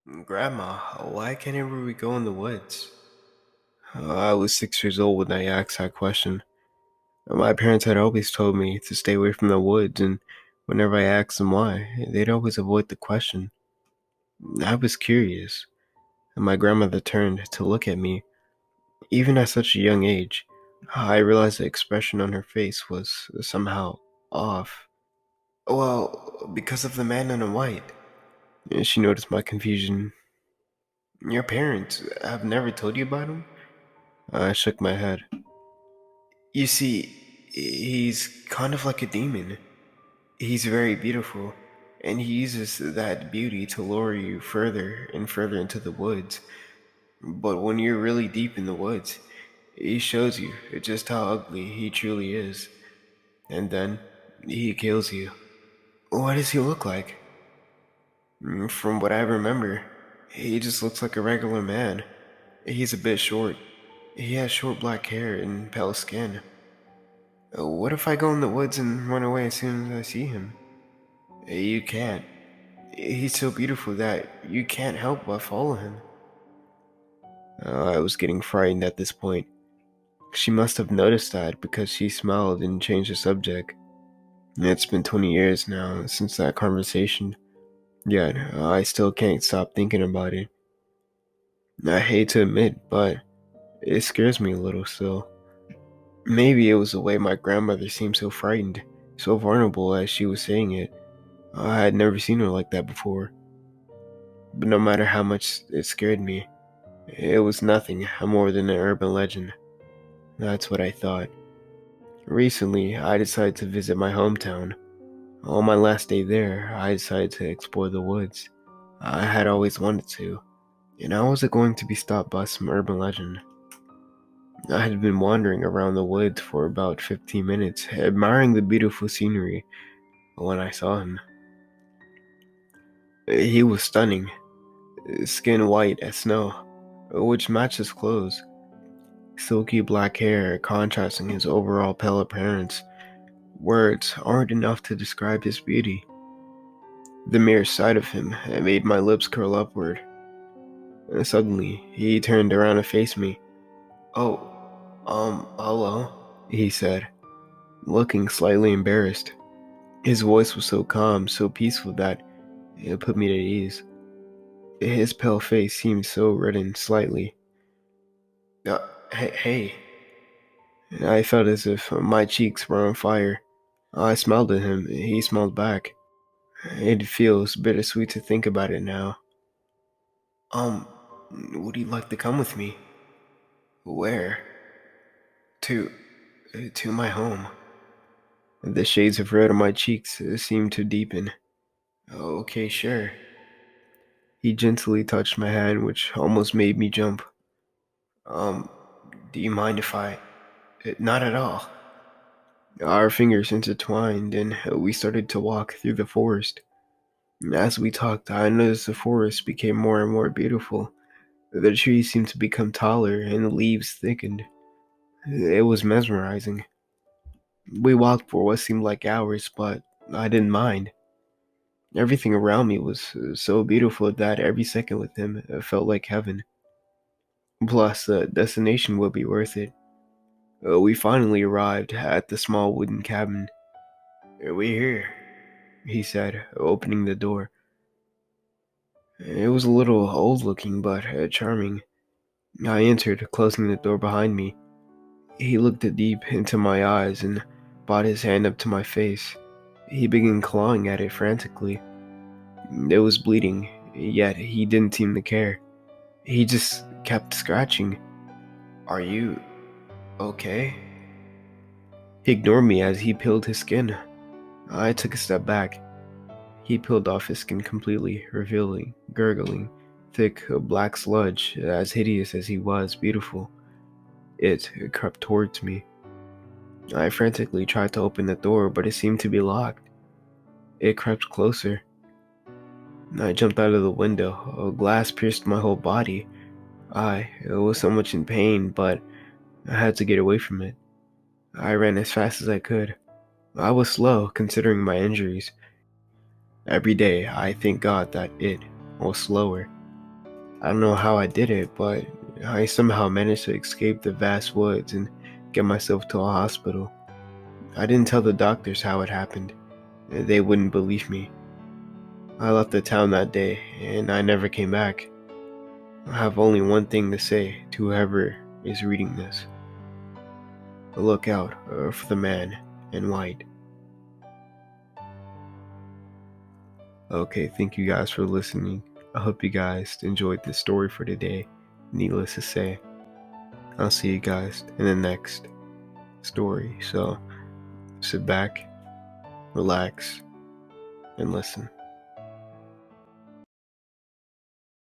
Grandma, why can't we go in the woods? I was 6 years old when I asked that question. My parents had always told me to stay away from the woods, and whenever I asked them why, they'd always avoid the question. I was curious, and my grandmother turned to look at me. Even at such a young age, I realized the expression on her face was somehow off. Well, because of the man in white. She noticed my confusion. Your parents have never told you about him? I shook my head. You see, he's kind of like a demon. He's very beautiful, and he uses that beauty to lure you further and further into the woods. But when you're really deep in the woods, he shows you just how ugly he truly is. And then he kills you. What does he look like? From what I remember, he just looks like a regular man. He's a bit short. He has short black hair and pale skin. What if I go in the woods and run away as soon as I see him? You can't. He's so beautiful that you can't help but follow him. I was getting frightened at this point. She must have noticed that because she smiled and changed the subject. It's been 20 years now since that conversation, yet I still can't stop thinking about it. I hate to admit, but it scares me a little still. Maybe it was the way my grandmother seemed so frightened, so vulnerable as she was saying it. I had never seen her like that before. But no matter how much it scared me, it was nothing more than an urban legend. That's what I thought. Recently, I decided to visit my hometown. On my last day there, I decided to explore the woods. I had always wanted to, and I wasn't going to be stopped by some urban legend. I had been wandering around the woods for about 15 minutes, admiring the beautiful scenery when I saw him. He was stunning, skin white as snow, which matched his clothes. Silky black hair contrasting his overall pale appearance. Words aren't enough to describe his beauty. The mere sight of him made my lips curl upward. Suddenly, he turned around and faced me. Oh, hello, he said, looking slightly embarrassed. His voice was so calm, so peaceful that it put me at ease. His pale face seemed so reddened slightly. Uh, hey. I felt as if my cheeks were on fire. I smiled at him. He smiled back. It feels bittersweet to think about it now. Um, would you like to come with me? Where? To, to my home. The shades of red on my cheeks seemed to deepen. Okay, sure. He gently touched my hand, which almost made me jump. Um, do you mind if I... Not at all. Our fingers intertwined, and we started to walk through the forest. As we talked, I noticed the forest became more and more beautiful. The trees seemed to become taller, and the leaves thickened. It was mesmerizing. We walked for what seemed like hours, but I didn't mind. Everything around me was so beautiful that every second with him felt like heaven. Plus, the destination would be worth it. We finally arrived at the small wooden cabin. We're here, he said, opening the door. It was a little old looking, but charming. I entered, closing the door behind me. He looked deep into my eyes and brought his hand up to my face. He began clawing at it frantically. It was bleeding, yet he didn't seem to care. He just kept scratching. Are you okay? He ignored me as he peeled his skin. I took a step back. He peeled off his skin completely, revealing, gurgling, thick black sludge, as hideous as he was beautiful. It crept towards me. I frantically tried to open the door, but it seemed to be locked. It crept closer. I jumped out of the window. A glass pierced my whole body. I was so much in pain, but I had to get away from it. I ran as fast as I could. I was slow, considering my injuries. Every day, I thank God that it was slower. I don't know how I did it, but I somehow managed to escape the vast woods and get myself to a hospital. I didn't tell the doctors how it happened. They wouldn't believe me. I left the town that day, and I never came back. I have only one thing to say to whoever is reading this. Look out for the man in white. Okay, thank you guys for listening. I hope you guys enjoyed this story for today. Needless to say, I'll see you guys in the next story. So sit back, relax, and listen.